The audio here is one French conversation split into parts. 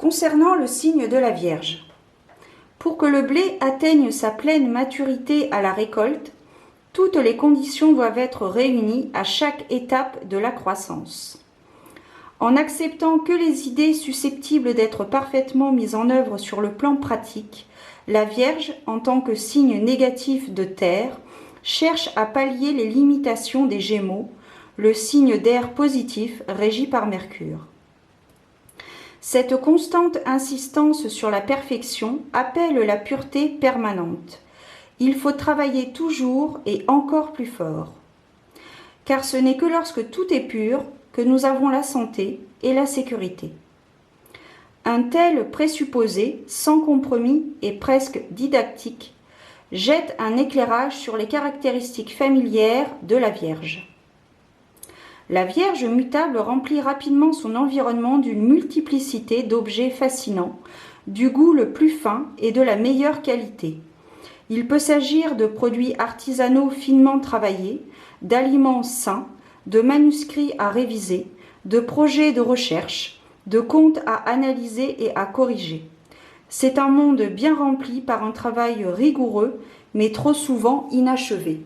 Concernant le signe de la Vierge, pour que le blé atteigne sa pleine maturité à la récolte, toutes les conditions doivent être réunies à chaque étape de la croissance. En acceptant que les idées susceptibles d'être parfaitement mises en œuvre sur le plan pratique, la Vierge, en tant que signe négatif de terre, cherche à pallier les limitations des Gémeaux, le signe d'air positif régi par Mercure. Cette constante insistance sur la perfection appelle la pureté permanente. Il faut travailler toujours et encore plus fort. Car ce n'est que lorsque tout est pur que nous avons la santé et la sécurité. Un tel présupposé, sans compromis et presque didactique, jette un éclairage sur les caractéristiques familières de la Vierge. La Vierge mutable remplit rapidement son environnement d'une multiplicité d'objets fascinants, du goût le plus fin et de la meilleure qualité. Il peut s'agir de produits artisanaux finement travaillés, d'aliments sains, de manuscrits à réviser, de projets de recherche, de comptes à analyser et à corriger. C'est un monde bien rempli par un travail rigoureux, mais trop souvent inachevé.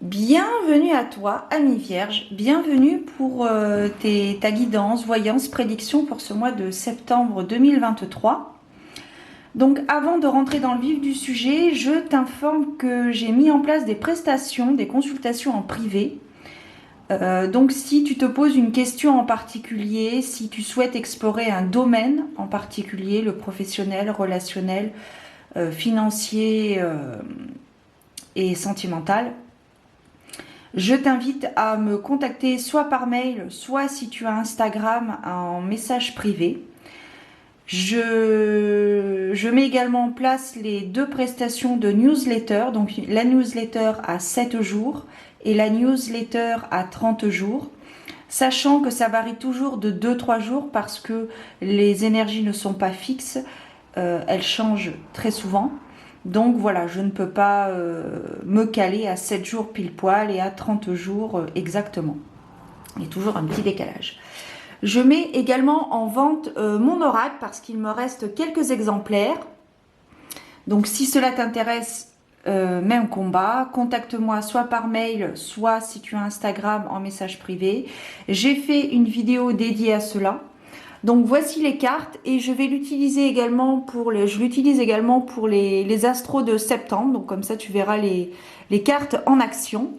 Bienvenue à toi, Ami Vierge, bienvenue pour ta guidance, voyance, prédiction pour ce mois de septembre 2023. Donc avant de rentrer dans le vif du sujet, je t'informe que j'ai mis en place des prestations, des consultations en privé. Donc si tu te poses une question en particulier, si tu souhaites explorer un domaine en particulier, le professionnel, relationnel, financier et sentimental, je t'invite à me contacter soit par mail, soit si tu as Instagram en message privé. Je mets également en place les deux prestations de newsletter, donc la newsletter à 7 jours et la newsletter à 30 jours, sachant que ça varie toujours de 2-3 jours parce que les énergies ne sont pas fixes, elles changent très souvent. Donc voilà, je ne peux pas me caler à 7 jours pile poil et à 30 jours exactement. Il y a toujours un petit décalage. Je mets également en vente mon oracle parce qu'il me reste quelques exemplaires. Donc si cela t'intéresse, même combat, contacte-moi soit par mail, soit si tu as Instagram en message privé. J'ai fait une vidéo dédiée à cela. Donc voici les cartes et je vais l'utiliser également pour les astros de septembre. Donc comme ça tu verras les cartes en action.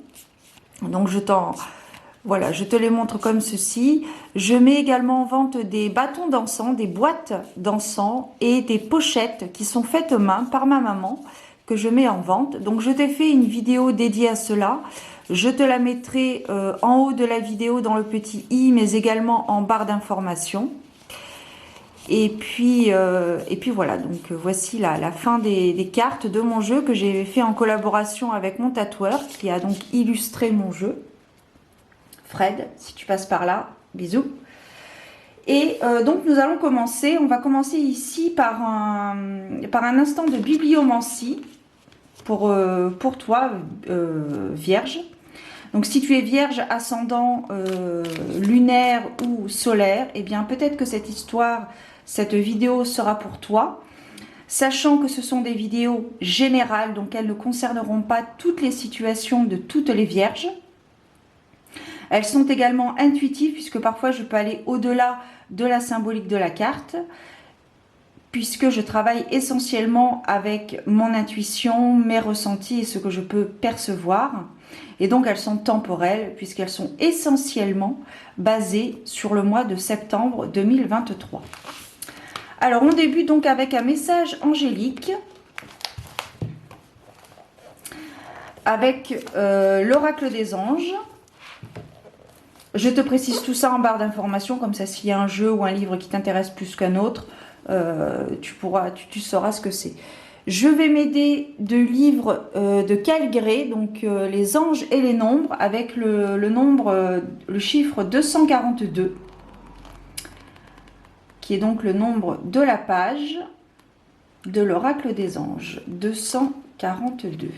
Donc je te les montre comme ceci. Je mets également en vente des bâtons d'encens, des boîtes d'encens et des pochettes qui sont faites main par ma maman que je mets en vente. Donc je t'ai fait une vidéo dédiée à cela. Je te la mettrai en haut de la vidéo dans le petit i, mais également en barre d'informations. Et puis voilà, donc voici la fin des cartes de mon jeu que j'ai fait en collaboration avec mon tatoueur qui a donc illustré mon jeu. Fred, si tu passes par là, bisous. Et donc nous allons commencer, on va commencer ici par un instant de bibliomancie pour toi, Vierge. Donc si tu es Vierge, ascendant lunaire ou solaire, eh bien peut-être que cette vidéo sera pour toi. Sachant que ce sont des vidéos générales, donc elles ne concerneront pas toutes les situations de toutes les Vierges. Elles sont également intuitives puisque parfois je peux aller au-delà de la symbolique de la carte puisque je travaille essentiellement avec mon intuition, mes ressentis et ce que je peux percevoir. Et donc elles sont temporelles puisqu'elles sont essentiellement basées sur le mois de septembre 2023. Alors on débute donc avec un message angélique avec l'oracle des anges. Je te précise tout ça en barre d'informations, comme ça s'il y a un jeu ou un livre qui t'intéresse plus qu'un autre, tu sauras ce que c'est. Je vais m'aider de livres de Calgré, donc les anges et les nombres, avec le chiffre 242, qui est donc le nombre de la page de l'oracle des anges, 242.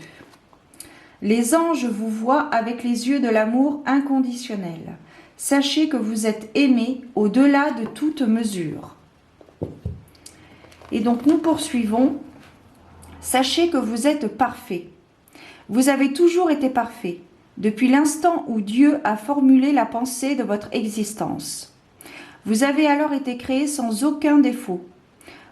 Les anges vous voient avec les yeux de l'amour inconditionnel. Sachez que vous êtes aimé au-delà de toute mesure. Et donc nous poursuivons. Sachez que vous êtes parfait. Vous avez toujours été parfait, depuis l'instant où Dieu a formulé la pensée de votre existence. Vous avez alors été créé sans aucun défaut.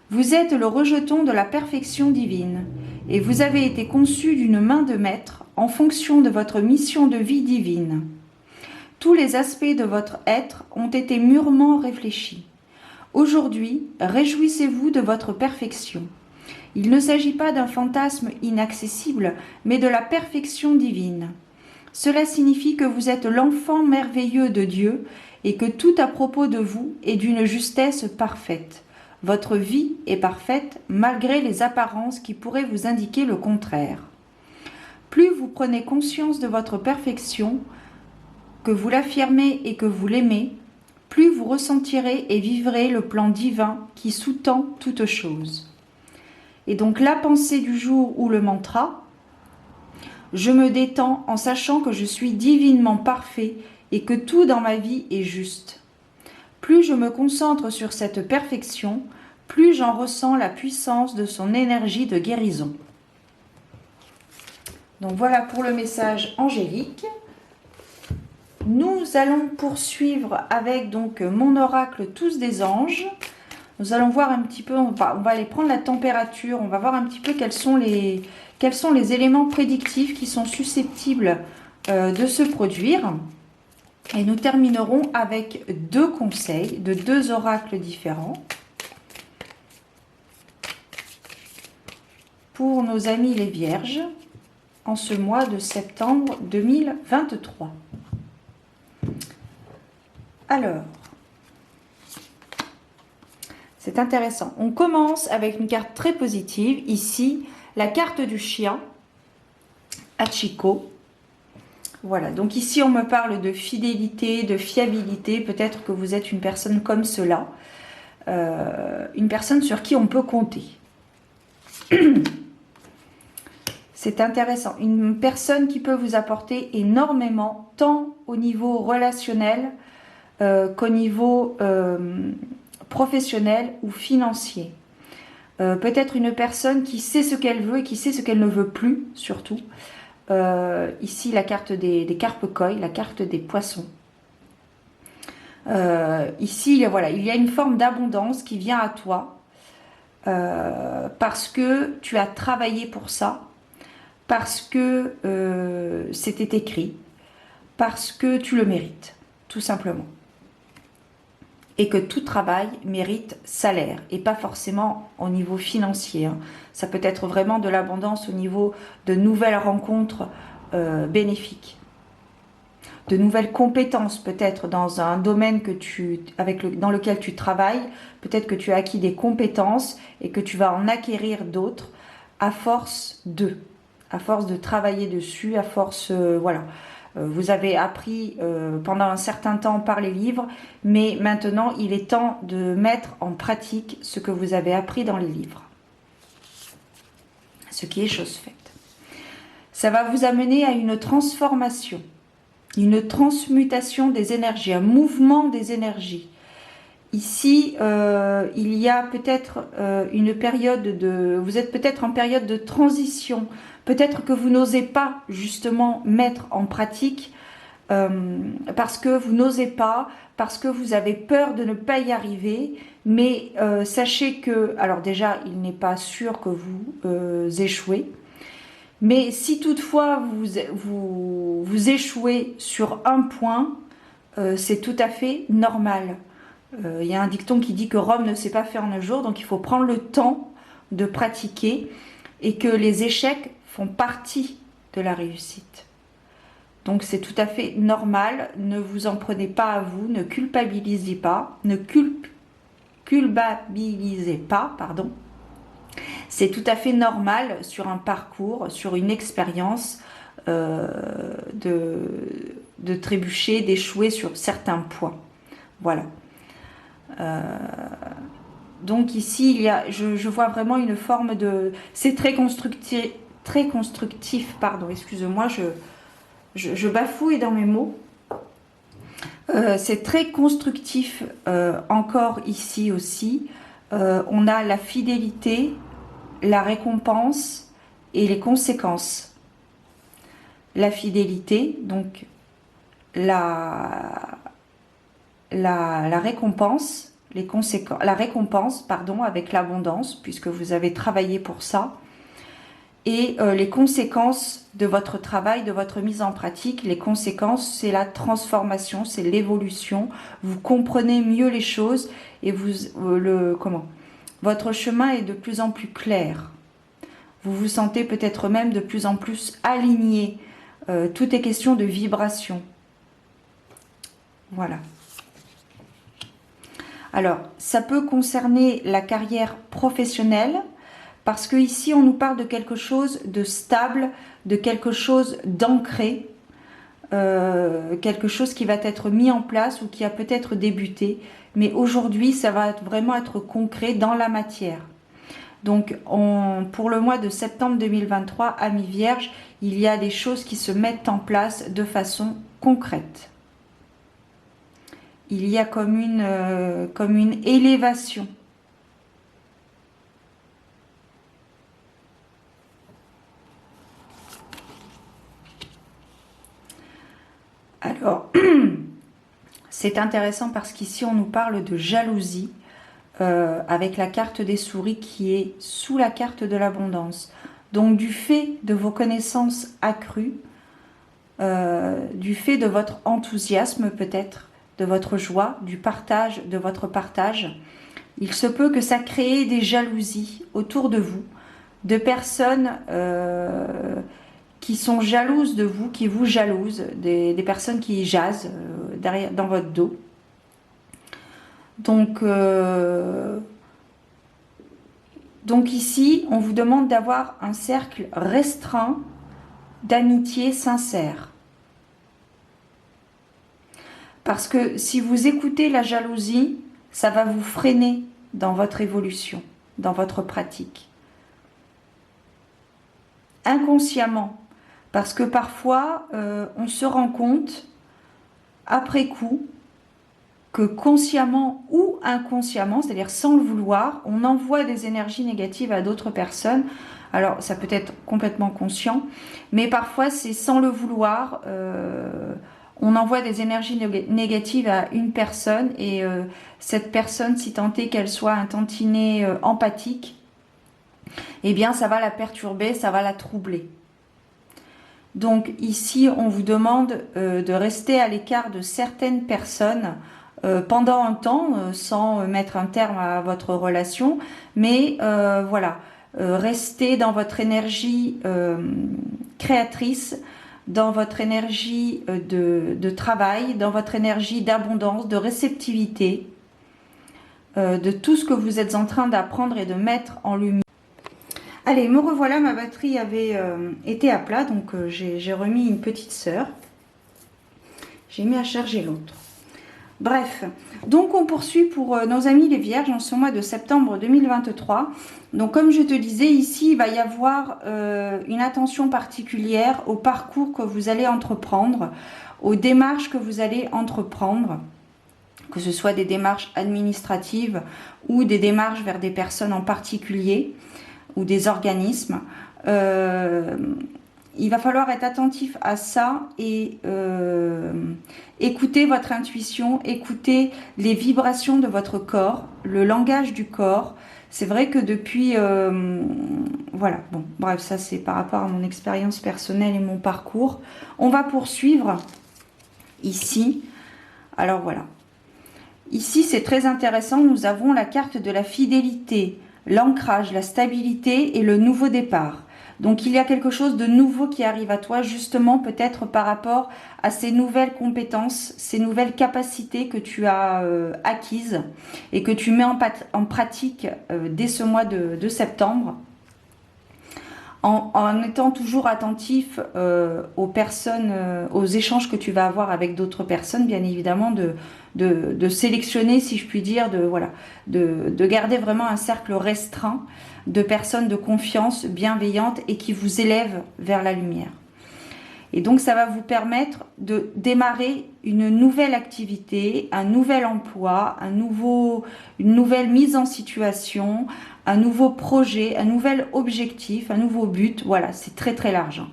Vous êtes le rejeton de la perfection divine, et vous avez été conçu d'une main de maître en fonction de votre mission de vie divine. Tous les aspects de votre être ont été mûrement réfléchis. Aujourd'hui, réjouissez-vous de votre perfection. Il ne s'agit pas d'un fantasme inaccessible, mais de la perfection divine. Cela signifie que vous êtes l'enfant merveilleux de Dieu et que tout à propos de vous est d'une justesse parfaite. Votre vie est parfaite malgré les apparences qui pourraient vous indiquer le contraire. Plus vous prenez conscience de votre perfection, que vous l'affirmez et que vous l'aimez, plus vous ressentirez et vivrez le plan divin qui sous-tend toute chose. Et donc la pensée du jour ou le mantra, je me détends en sachant que je suis divinement parfait et que tout dans ma vie est juste. Plus je me concentre sur cette perfection, plus j'en ressens la puissance de son énergie de guérison. Donc voilà pour le message angélique. Nous allons poursuivre avec donc mon oracle tous des anges. Nous allons voir un petit peu, on va aller prendre la température, on va voir un petit peu quels sont les éléments prédictifs qui sont susceptibles de se produire. Et nous terminerons avec 2 conseils de 2 oracles différents pour nos amis les Vierges en ce mois de septembre 2023. Alors, c'est intéressant. On commence avec une carte très positive. Ici, la carte du chien, Hachiko. Voilà, donc ici, on me parle de fidélité, de fiabilité. Peut-être que vous êtes une personne comme cela. Une personne sur qui on peut compter. C'est intéressant. Une personne qui peut vous apporter énormément, tant au niveau relationnel qu'au niveau professionnel ou financier. Peut-être une personne qui sait ce qu'elle veut et qui sait ce qu'elle ne veut plus, surtout. Ici, la carte des carpe-koi, la carte des poissons. Ici, voilà, il y a une forme d'abondance qui vient à toi parce que tu as travaillé pour ça, parce que c'était écrit, parce que tu le mérites, tout simplement. Et que tout travail mérite salaire, et pas forcément au niveau financier. Ça peut être vraiment de l'abondance au niveau de nouvelles rencontres bénéfiques, de nouvelles compétences peut-être dans un domaine dans lequel tu travailles. Peut-être que tu as acquis des compétences et que tu vas en acquérir d'autres à force de travailler dessus, à force, voilà. Vous avez appris pendant un certain temps par les livres, mais maintenant il est temps de mettre en pratique ce que vous avez appris dans les livres. Ce qui est chose faite. Ça va vous amener à une transformation, une transmutation des énergies, un mouvement des énergies. Ici, il y a peut-être une période vous êtes peut-être en période de transition. Peut-être que vous n'osez pas justement mettre en pratique parce que vous n'osez pas, parce que vous avez peur de ne pas y arriver. Mais sachez que, alors déjà, il n'est pas sûr que vous échouez. Mais si toutefois vous échouez sur un point, c'est tout à fait normal. Il y a un dicton qui dit que Rome ne s'est pas fait en un jour, donc il faut prendre le temps de pratiquer et que les échecs font partie de la réussite. Donc c'est tout à fait normal, ne vous en prenez pas à vous, ne culpabilisez pas, culpabilisez pas, pardon. C'est tout à fait normal sur un parcours, sur une expérience de trébucher, d'échouer sur certains points. Voilà. Donc ici, je vois vraiment une forme de... C'est très constructif, pardon, excusez-moi, je bafouille dans mes mots. C'est très constructif encore ici aussi. On a la fidélité, la récompense et les conséquences. La fidélité, donc la récompense, les conséquences, la récompense, pardon, avec l'abondance, puisque vous avez travaillé pour ça, et les conséquences de votre travail, de votre mise en pratique. Les conséquences, c'est la transformation, c'est l'évolution. Vous comprenez mieux les choses et votre chemin est de plus en plus clair. Vous vous sentez peut-être même de plus en plus aligné. Tout est question de vibration. Voilà. Alors, ça peut concerner la carrière professionnelle, parce que ici on nous parle de quelque chose de stable, de quelque chose d'ancré, quelque chose qui va être mis en place ou qui a peut-être débuté, mais aujourd'hui ça va vraiment être concret dans la matière. Donc pour le mois de septembre 2023, amis vierges, il y a des choses qui se mettent en place de façon concrète. Il y a comme une élévation. Alors, c'est intéressant parce qu'ici on nous parle de jalousie avec la carte des souris qui est sous la carte de l'abondance. Donc du fait de vos connaissances accrues, du fait de votre enthousiasme peut-être, de votre joie, du partage, de votre partage, il se peut que ça crée des jalousies autour de vous, de personnes qui sont jalouses de vous, qui vous jalousent, des personnes qui jasent derrière, dans votre dos. Donc ici, on vous demande d'avoir un cercle restreint d'amitié sincère. Parce que si vous écoutez la jalousie, ça va vous freiner dans votre évolution, dans votre pratique. Inconsciemment, parce que parfois, on se rend compte, après coup, que consciemment ou inconsciemment, c'est-à-dire sans le vouloir, on envoie des énergies négatives à d'autres personnes. Alors, ça peut être complètement conscient, mais parfois, c'est sans le vouloir. On envoie des énergies négatives à une personne et cette personne, si tant est qu'elle soit un tantinet empathique, eh bien, ça va la perturber, ça va la troubler. Donc ici, on vous demande de rester à l'écart de certaines personnes pendant un temps, sans mettre un terme à votre relation, mais voilà, restez dans votre énergie créatrice, dans votre énergie de travail, dans votre énergie d'abondance, de réceptivité, de tout ce que vous êtes en train d'apprendre et de mettre en lumière. Allez, me revoilà, ma batterie avait été à plat, donc j'ai remis une petite sœur. J'ai mis à charger l'autre. Bref, donc on poursuit pour nos amis les vierges en ce mois de septembre 2023. Donc comme je te disais, ici il va y avoir une attention particulière au parcours que vous allez entreprendre, aux démarches que vous allez entreprendre, que ce soit des démarches administratives ou des démarches vers des personnes en particulier ou des organismes. Il va falloir être attentif à ça et écouter votre intuition, écouter les vibrations de votre corps, le langage du corps. C'est vrai que depuis... voilà, bon, bref, ça c'est par rapport à mon expérience personnelle et mon parcours. On va poursuivre ici. Alors voilà. Ici, c'est très intéressant. Nous avons la carte de la fidélité, l'ancrage, la stabilité et le nouveau départ. Donc il y a quelque chose de nouveau qui arrive à toi, justement peut-être par rapport à ces nouvelles compétences, ces nouvelles capacités que tu as acquises et que tu mets en pratique dès ce mois de septembre. En étant toujours attentif aux personnes, aux échanges que tu vas avoir avec d'autres personnes, bien évidemment, de sélectionner, si je puis dire, de garder vraiment un cercle restreint de personnes de confiance, bienveillantes et qui vous élèvent vers la lumière. Et donc, ça va vous permettre de démarrer une nouvelle activité, un nouvel emploi, une nouvelle mise en situation, un nouveau projet, un nouvel objectif, un nouveau but. Voilà, c'est très très large.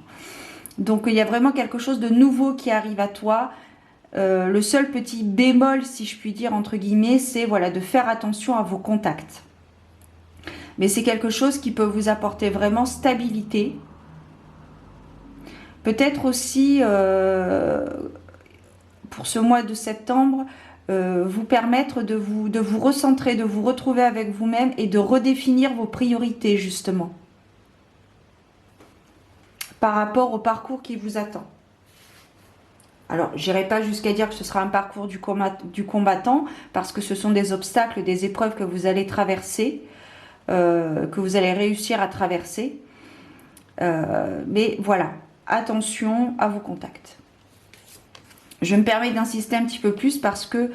Donc, il y a vraiment quelque chose de nouveau qui arrive à toi. Le seul petit bémol, si je puis dire, entre guillemets, c'est voilà, de faire attention à vos contacts. Mais c'est quelque chose qui peut vous apporter vraiment stabilité. Peut-être aussi, pour ce mois de septembre, vous permettre de vous recentrer, de vous retrouver avec vous-même et de redéfinir vos priorités, justement, par rapport au parcours qui vous attend. Alors, j'irai pas jusqu'à dire que ce sera un parcours du combattant, parce que ce sont des obstacles, des épreuves que vous allez traverser, que vous allez réussir à traverser. Mais voilà, attention à vos contacts. Je me permets d'insister un petit peu plus parce que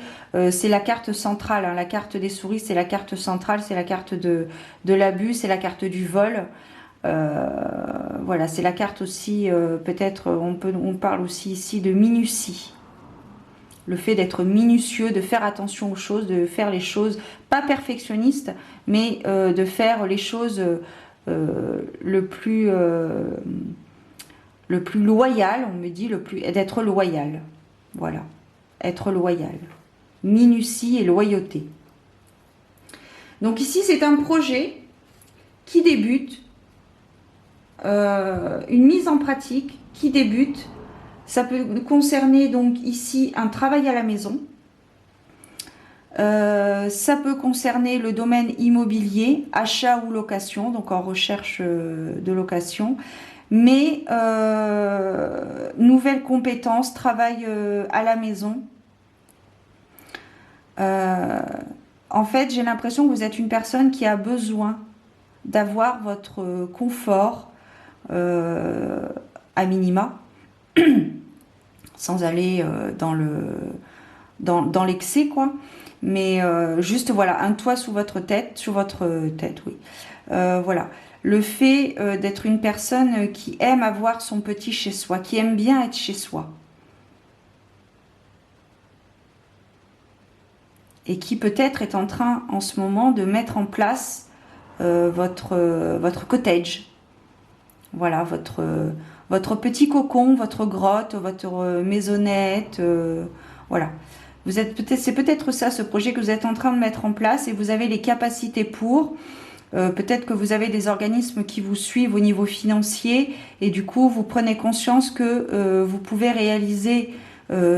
c'est la carte centrale. Hein. La carte des souris, c'est la carte centrale, c'est la carte de l'abus, c'est la carte du vol. Voilà, c'est la carte aussi, peut-être, on parle aussi ici de minutie. Le fait d'être minutieux, de faire attention aux choses, de faire les choses, pas perfectionnistes, mais de faire les choses le plus loyal, on me dit, d'être loyal. Voilà, être loyal. Minutie et loyauté. Donc ici, c'est un projet qui débute, une mise en pratique qui débute. Ça peut concerner donc ici un travail à la maison. Ça peut concerner le domaine immobilier, achat ou location, donc en recherche de location. Mais nouvelles compétences, travail à la maison. En fait, j'ai l'impression que vous êtes une personne qui a besoin d'avoir votre confort à minima, sans aller dans l'excès, quoi. Mais juste, voilà, un toit sur votre tête, oui. Voilà. Le fait d'être une personne qui aime avoir son petit chez soi, qui aime bien être chez soi. Et qui peut-être est en train, en ce moment, de mettre en place votre cottage. Voilà, votre petit cocon, votre grotte, votre maisonnette. Voilà. C'est peut-être ça, ce projet que vous êtes en train de mettre en place et vous avez les capacités pour. Peut-être que vous avez des organismes qui vous suivent au niveau financier et du coup, vous prenez conscience que vous pouvez réaliser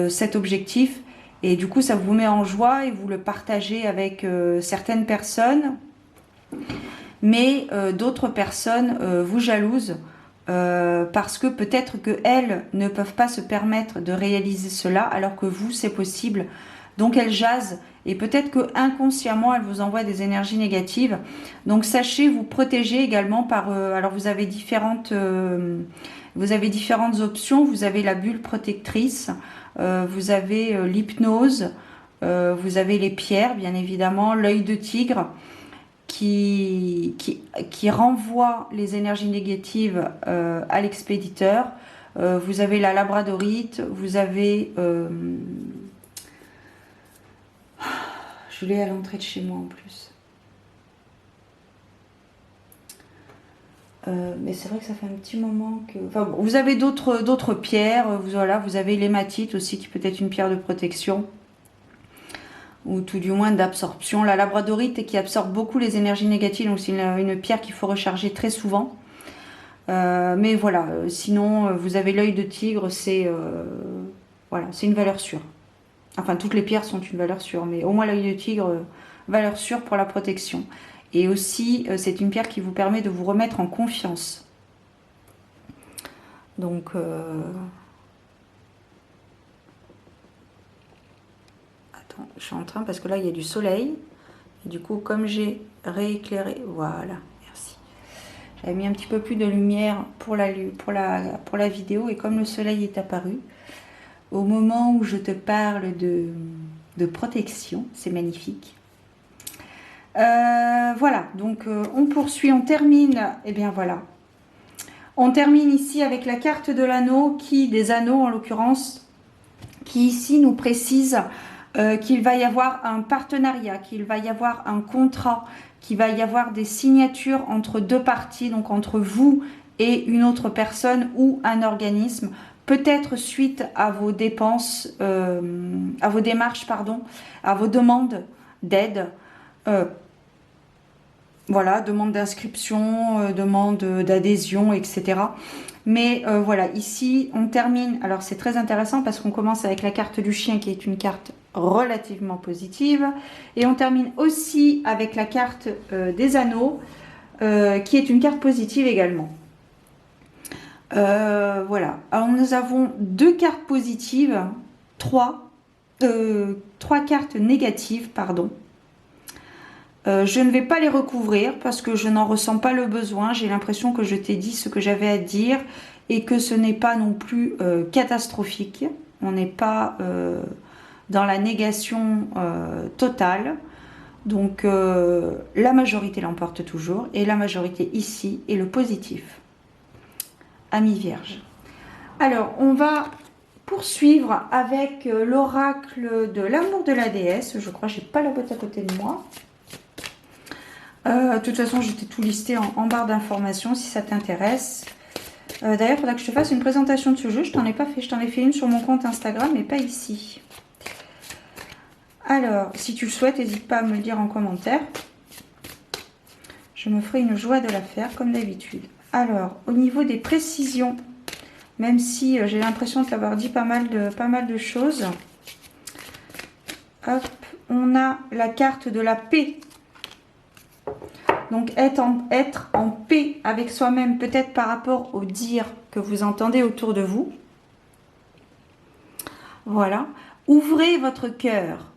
cet objectif et du coup, ça vous met en joie et vous le partagez avec certaines personnes. Mais d'autres personnes vous jalousent parce que peut-être qu'elles ne peuvent pas se permettre de réaliser cela alors que vous, c'est possible. Donc elles jasent et peut-être que inconsciemment elles vous envoient des énergies négatives. Donc sachez vous protéger également par... alors vous avez différentes options. Vous avez la bulle protectrice, vous avez l'hypnose, vous avez les pierres bien évidemment, l'œil de tigre qui renvoie les énergies négatives à l'expéditeur. Vous avez la labradorite, vous avez... je l'ai à l'entrée de chez moi en plus. Mais c'est vrai que ça fait un petit moment que... Enfin, bon, vous avez d'autres pierres. Voilà, vous avez l'hématite aussi qui peut être une pierre de protection. Ou tout du moins d'absorption. La labradorite qui absorbe beaucoup les énergies négatives. Donc c'est une pierre qu'il faut recharger très souvent. Mais voilà, sinon vous avez l'œil de tigre. Voilà, c'est une valeur sûre. Enfin, toutes les pierres sont une valeur sûre, mais au moins l'œil de tigre, valeur sûre pour la protection. Et aussi, c'est une pierre qui vous permet de vous remettre en confiance. Donc, attends, je suis en train, parce que là, il y a du soleil. Et du coup, comme j'ai rééclairé, voilà, merci. J'avais mis un petit peu plus de lumière pour la vidéo, et comme le soleil est apparu, au moment où je te parle de protection, c'est magnifique. Voilà, donc on poursuit, on termine, et bien voilà. On termine ici avec la carte de l'anneau, des anneaux en l'occurrence, qui ici nous précise qu'il va y avoir un partenariat, qu'il va y avoir un contrat, qu'il va y avoir des signatures entre deux parties, donc entre vous et une autre personne ou un organisme, peut-être suite à vos dépenses, à vos démarches, pardon, à vos demandes d'aide. Voilà, demande d'inscription, demande d'adhésion, etc. Mais voilà, ici, on termine. Alors, c'est très intéressant parce qu'on commence avec la carte du chien qui est une carte relativement positive. Et on termine aussi avec la carte des anneaux qui est une carte positive également. Voilà. Alors, nous avons deux cartes positives, trois cartes négatives, pardon. Je ne vais pas les recouvrir parce que je n'en ressens pas le besoin. J'ai l'impression que je t'ai dit ce que j'avais à dire et que ce n'est pas non plus catastrophique. On n'est pas dans la négation totale. Donc la majorité l'emporte toujours et la majorité ici est le positif. Amis Vierge. Alors on va poursuivre avec l'oracle de l'amour de la déesse. Je crois que j'ai pas la boîte à côté de moi. De toute façon, je t'ai tout listé en barre d'informations si ça t'intéresse. D'ailleurs, il faudra que je te fasse une présentation de ce jeu. Je t'en ai pas fait. Je t'en ai fait une sur mon compte Instagram, mais pas ici. Alors, si tu le souhaites, n'hésite pas à me le dire en commentaire. Je me ferai une joie de la faire, comme d'habitude. Alors, au niveau des précisions, même si j'ai l'impression de t'avoir dit pas mal de choses. Hop, on a la carte de la paix. Donc être en paix avec soi-même, peut-être par rapport aux dires que vous entendez autour de vous. Voilà. Ouvrez votre cœur.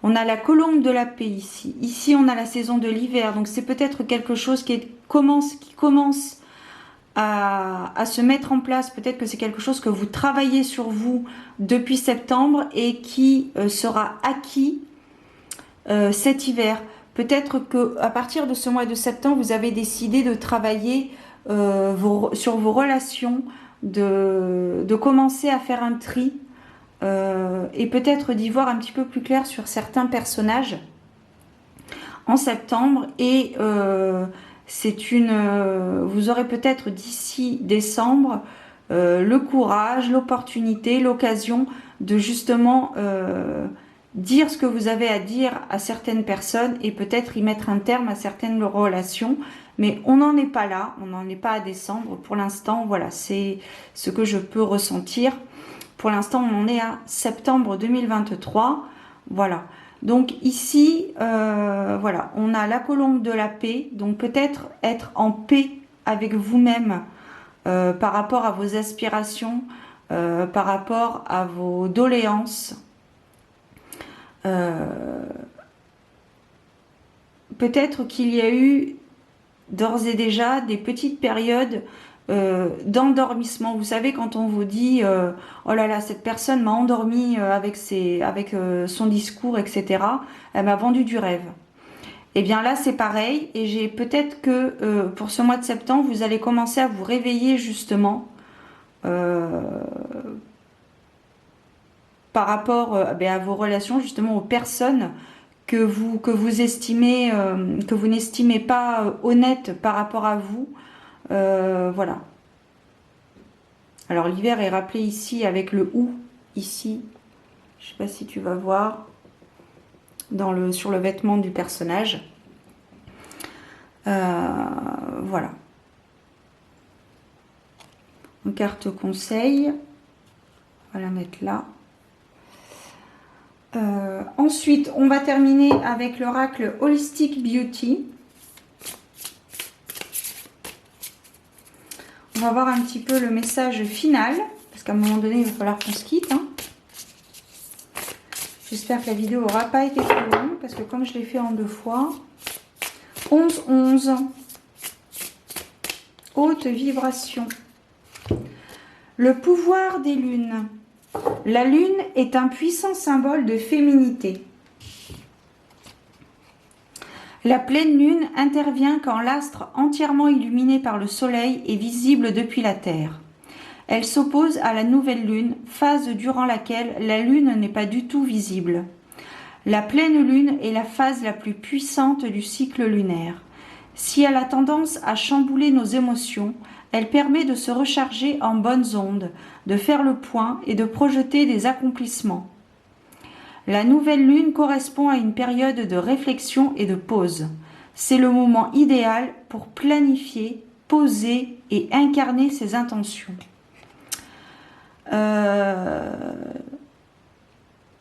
On a la colombe de la paix ici. Ici, on a la saison de l'hiver. Donc c'est peut-être quelque chose qui commence à se mettre en place. Peut-être que c'est quelque chose que vous travaillez sur vous depuis septembre et qui sera acquis cet hiver. Peut-être qu'à partir de ce mois de septembre, vous avez décidé de travailler sur vos relations, de commencer à faire un tri et peut-être d'y voir un petit peu plus clair sur certains personnages en septembre. Et vous aurez peut-être d'ici décembre le courage, l'opportunité, l'occasion de justement dire ce que vous avez à dire à certaines personnes et peut-être y mettre un terme à certaines relations. Mais on n'en est pas là, on n'en est pas à décembre. Pour l'instant, voilà, c'est ce que je peux ressentir. Pour l'instant, on en est à septembre 2023. Voilà. Donc ici, voilà, on a la colombe de la paix. Donc peut-être être en paix avec vous-même par rapport à vos aspirations, par rapport à vos doléances. Peut-être qu'il y a eu d'ores et déjà des petites périodes d'endormissement. Vous savez, quand on vous dit oh là là, cette personne m'a endormi avec son discours, etc. Elle m'a vendu du rêve. Et bien là, c'est pareil. Et j'ai peut-être que pour ce mois de septembre, vous allez commencer à vous réveiller justement par rapport à vos relations, justement aux personnes que vous estimez, que vous n'estimez pas honnêtes par rapport à vous. Voilà. Alors l'hiver est rappelé ici avec le ou, ici. Je ne sais pas si tu vas voir sur le vêtement du personnage. Voilà. Une carte conseil. On va la mettre là. Ensuite, on va terminer avec l'oracle Holistic Beauty. On va voir un petit peu le message final, parce qu'à un moment donné, il va falloir qu'on se quitte. Hein. J'espère que la vidéo n'aura pas été trop longue, parce que comme je l'ai fait en 2 fois. 11-11. Haute vibration. Le pouvoir des lunes. La lune est un puissant symbole de féminité. La pleine lune intervient quand l'astre entièrement illuminé par le soleil est visible depuis la Terre. Elle s'oppose à la nouvelle lune, phase durant laquelle la lune n'est pas du tout visible. La pleine lune est la phase la plus puissante du cycle lunaire. Si elle a tendance à chambouler nos émotions, elle permet de se recharger en bonnes ondes, de faire le point et de projeter des accomplissements. La nouvelle lune correspond à une période de réflexion et de pause. C'est le moment idéal pour planifier, poser et incarner ses intentions.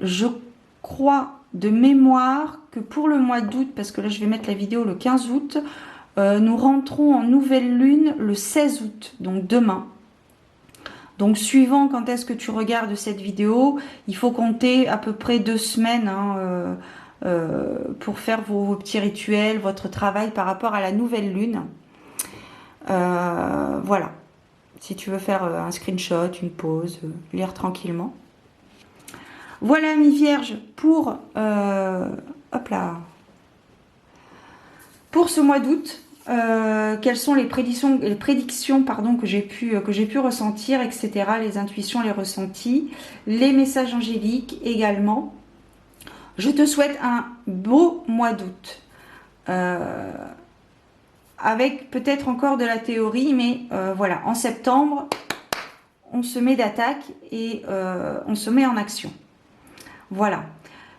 Je crois de mémoire que pour le mois d'août, parce que là je vais mettre la vidéo le 15 août, nous rentrons en nouvelle lune le 16 août, donc demain. Donc suivant quand est-ce que tu regardes cette vidéo, il faut compter à peu près 2 semaines pour faire vos petits rituels, votre travail par rapport à la nouvelle lune. Voilà, si tu veux faire un screenshot, une pause, lire tranquillement. Voilà mes vierges pour, hop là, pour ce mois d'août. Quelles sont les prédictions pardon, que j'ai pu ressentir, etc. Les intuitions, les ressentis, les messages angéliques également. Je te souhaite un beau mois d'août. Avec peut-être encore de la théorie, mais voilà, en septembre, on se met d'attaque et on se met en action. Voilà.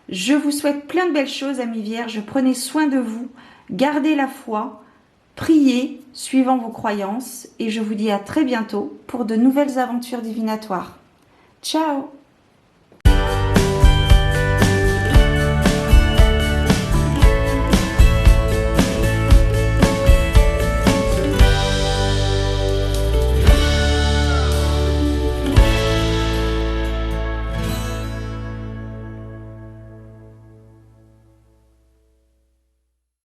Je vous souhaite plein de belles choses, amis vierges. Prenez soin de vous, gardez la foi. Priez suivant vos croyances et je vous dis à très bientôt pour de nouvelles aventures divinatoires. Ciao!